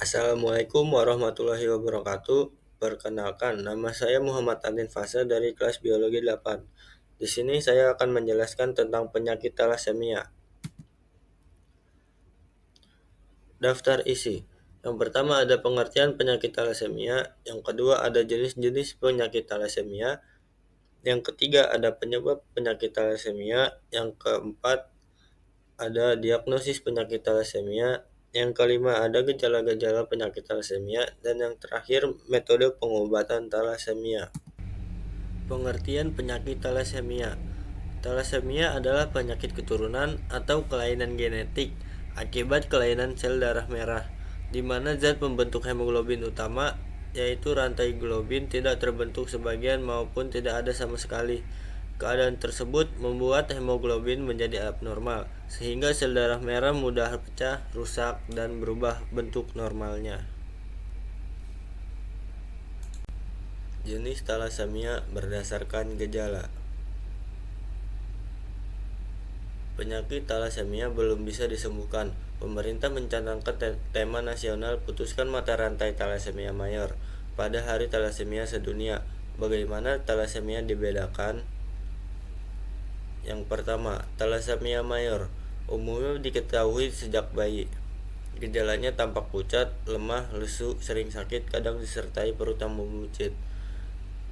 Assalamualaikum warahmatullahi wabarakatuh. Perkenalkan, nama saya Muhammad Andin Fasa dari kelas Biologi 8. Di sini saya akan menjelaskan tentang penyakit talasemia. Daftar isi. Yang pertama ada pengertian penyakit talasemia, yang kedua ada jenis-jenis penyakit talasemia, yang ketiga ada penyebab penyakit talasemia, yang keempat ada diagnosis penyakit talasemia, yang kelima ada gejala-gejala penyakit talasemia, dan yang terakhir metode pengobatan talasemia. Pengertian penyakit talasemia. Talasemia adalah penyakit keturunan atau kelainan genetik akibat kelainan sel darah merah, di mana zat pembentuk hemoglobin utama, yaitu rantai globin, tidak terbentuk sebagian maupun tidak ada sama sekali. Keadaan tersebut membuat hemoglobin menjadi abnormal, sehingga sel darah merah mudah pecah, rusak, dan berubah bentuk normalnya. Jenis talasemia berdasarkan gejala. Penyakit talasemia belum bisa disembuhkan. Pemerintah mencanangkan tema nasional Putuskan Mata Rantai Talasemia Mayor pada Hari Talasemia Sedunia. Bagaimana talasemia dibedakan? Yang pertama, talasemia mayor umumnya diketahui sejak bayi. Gejalanya tampak pucat, lemah, lesu, sering sakit, kadang disertai perut yang membuncit.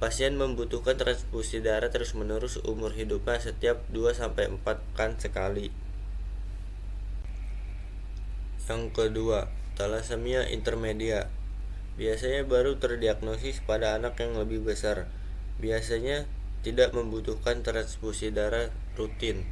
Pasien membutuhkan transfusi darah terus-menerus umur hidupnya setiap 2-4 pekan sekali. Yang kedua, talasemia intermedia. Biasanya baru terdiagnosis pada anak yang lebih besar. Biasanya tidak membutuhkan transfusi darah rutin.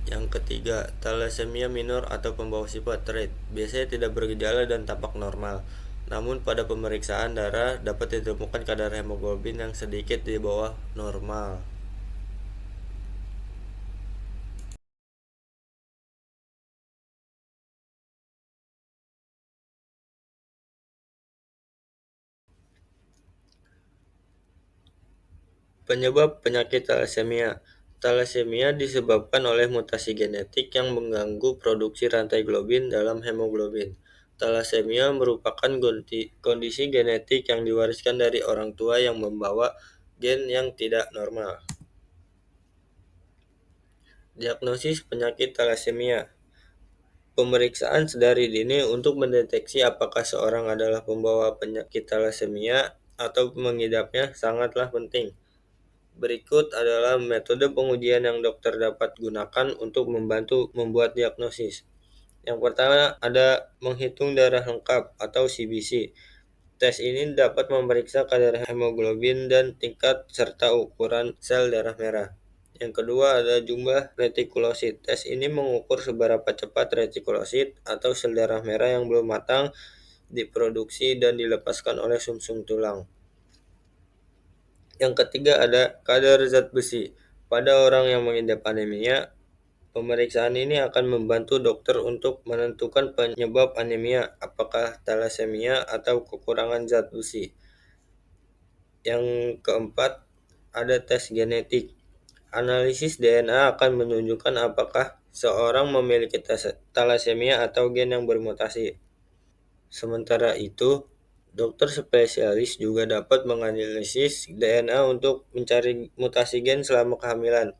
Yang ketiga, talasemia minor atau pembawa sifat rate. Biasanya tidak bergejala dan tampak normal. Namun pada pemeriksaan darah dapat ditemukan kadar hemoglobin yang sedikit di bawah normal. Penyebab penyakit talasemia. Talasemia disebabkan oleh mutasi genetik yang mengganggu produksi rantai globin dalam hemoglobin. Talasemia merupakan kondisi genetik yang diwariskan dari orang tua yang membawa gen yang tidak normal. Diagnosis penyakit talasemia. Pemeriksaan sedari dini untuk mendeteksi apakah seorang adalah pembawa penyakit talasemia atau mengidapnya sangatlah penting. Berikut adalah metode pengujian yang dokter dapat gunakan untuk membantu membuat diagnosis. Yang pertama ada menghitung darah lengkap atau CBC. Tes ini dapat memeriksa kadar hemoglobin dan tingkat serta ukuran sel darah merah. Yang kedua ada jumlah retikulosit. Tes ini mengukur seberapa cepat retikulosit atau sel darah merah yang belum matang diproduksi dan dilepaskan oleh sumsum tulang. Yang ketiga ada kadar zat besi. Pada orang yang mengidap anemia, pemeriksaan ini akan membantu dokter untuk menentukan penyebab anemia, apakah talasemia atau kekurangan zat besi. Yang keempat ada tes genetik. Analisis DNA akan menunjukkan apakah seorang memiliki talasemia atau gen yang bermutasi. Sementara itu, dokter spesialis juga dapat menganalisis DNA untuk mencari mutasi gen selama kehamilan.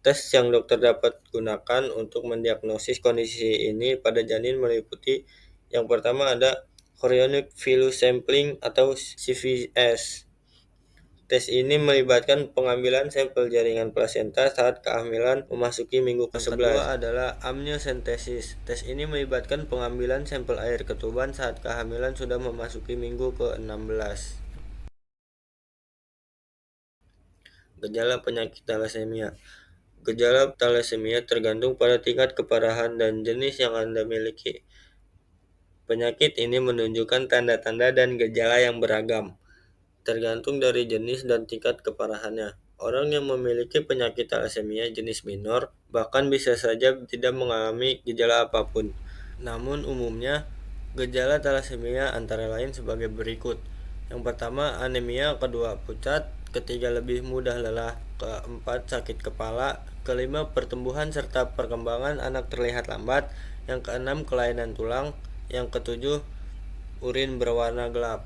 Tes yang dokter dapat gunakan untuk mendiagnosis kondisi ini pada janin meliputi yang pertama ada chorionic villus sampling atau CVS. Tes ini melibatkan pengambilan sampel jaringan plasenta saat kehamilan memasuki minggu ke-11. Yang kedua adalah amniocentesis. Tes ini melibatkan pengambilan sampel air ketuban saat kehamilan sudah memasuki minggu ke-16. Gejala penyakit talasemia. Gejala talasemia tergantung pada tingkat keparahan dan jenis yang Anda miliki. Penyakit ini menunjukkan tanda-tanda dan gejala yang beragam, tergantung dari jenis dan tingkat keparahannya. Orang yang memiliki penyakit talasemia jenis minor bahkan bisa saja tidak mengalami gejala apapun. Namun umumnya, gejala talasemia antara lain sebagai berikut. Yang pertama, anemia, kedua pucat, ketiga lebih mudah lelah, keempat sakit kepala, kelima pertumbuhan serta perkembangan anak terlihat lambat, yang keenam kelainan tulang, Yang ketujuh, urin berwarna gelap.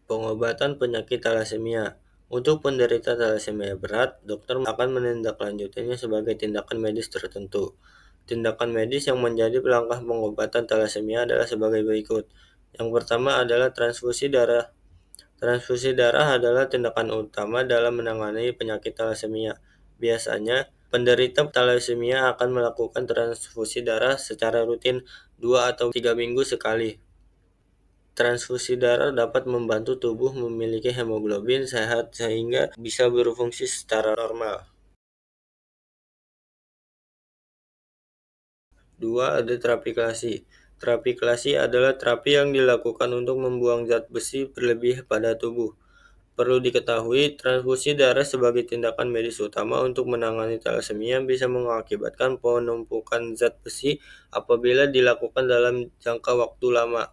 Pengobatan penyakit talasemia. Untuk penderita talasemia berat, dokter akan menindaklanjutinya sebagai tindakan medis tertentu. Tindakan medis yang menjadi langkah pengobatan talasemia adalah sebagai berikut. Yang pertama adalah transfusi darah. Transfusi darah adalah tindakan utama dalam menangani penyakit talasemia. Biasanya, penderita talasemia akan melakukan transfusi darah secara rutin 2 atau 3 minggu sekali. Transfusi darah dapat membantu tubuh memiliki hemoglobin sehat sehingga bisa berfungsi secara normal. 2. Ada terapi kelasi. Terapi kelasi adalah terapi yang dilakukan untuk membuang zat besi berlebih pada tubuh. Perlu diketahui, transfusi darah sebagai tindakan medis utama untuk menangani talasemia bisa mengakibatkan penumpukan zat besi apabila dilakukan dalam jangka waktu lama.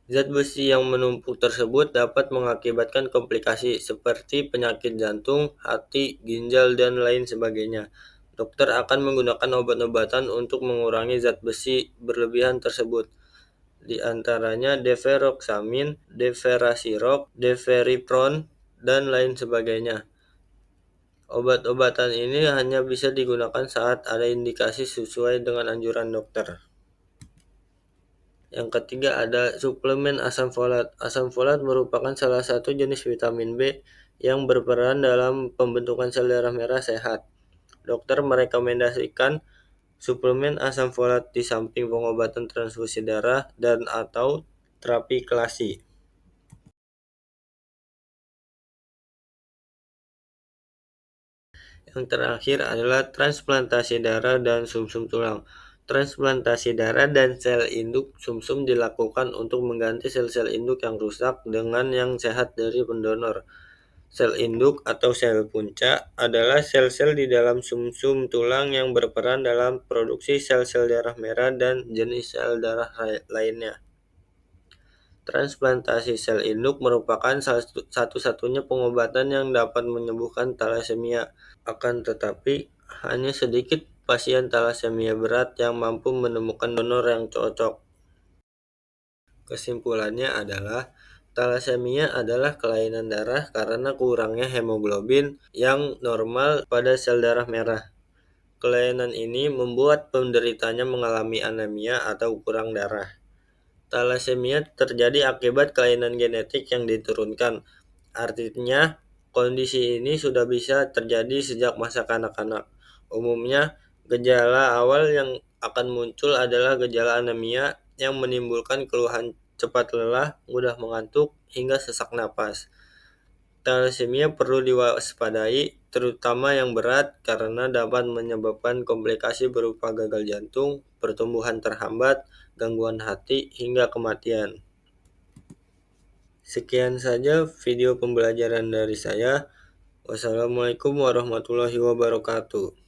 Zat besi yang menumpuk tersebut dapat mengakibatkan komplikasi seperti penyakit jantung, hati, ginjal, dan lain sebagainya. Dokter akan menggunakan obat-obatan untuk mengurangi zat besi berlebihan tersebut, di antaranya deferoxamin, deferasirok, deferipron, dan lain sebagainya. Obat-obatan ini hanya bisa digunakan saat ada indikasi sesuai dengan anjuran dokter. Yang ketiga ada suplemen asam folat. Asam folat merupakan salah satu jenis vitamin B yang berperan dalam pembentukan sel darah merah sehat. Dokter merekomendasikan suplemen asam folat di samping pengobatan transfusi darah dan atau terapi kelasi. Yang terakhir adalah transplantasi darah dan sumsum tulang. Transplantasi darah dan sel induk sumsum dilakukan untuk mengganti sel-sel induk yang rusak dengan yang sehat dari pendonor. Sel induk atau sel punca adalah sel-sel di dalam sumsum tulang yang berperan dalam produksi sel-sel darah merah dan jenis sel darah lainnya. Transplantasi sel induk merupakan satu-satunya pengobatan yang dapat menyembuhkan talasemia. Akan tetapi, hanya sedikit pasien talasemia berat yang mampu menemukan donor yang cocok. Kesimpulannya adalah, talasemia adalah kelainan darah karena kurangnya hemoglobin yang normal pada sel darah merah. Kelainan ini membuat penderitanya mengalami anemia atau kurang darah. Talasemia terjadi akibat kelainan genetik yang diturunkan. Artinya, kondisi ini sudah bisa terjadi sejak masa kanak-kanak. Umumnya, gejala awal yang akan muncul adalah gejala anemia yang menimbulkan keluhan cepat lelah, mudah mengantuk, hingga sesak napas. Talasemia perlu diwaspadai, terutama yang berat, karena dapat menyebabkan komplikasi berupa gagal jantung, pertumbuhan terhambat, gangguan hati, hingga kematian. Sekian saja video pembelajaran dari saya. Wassalamualaikum warahmatullahi wabarakatuh.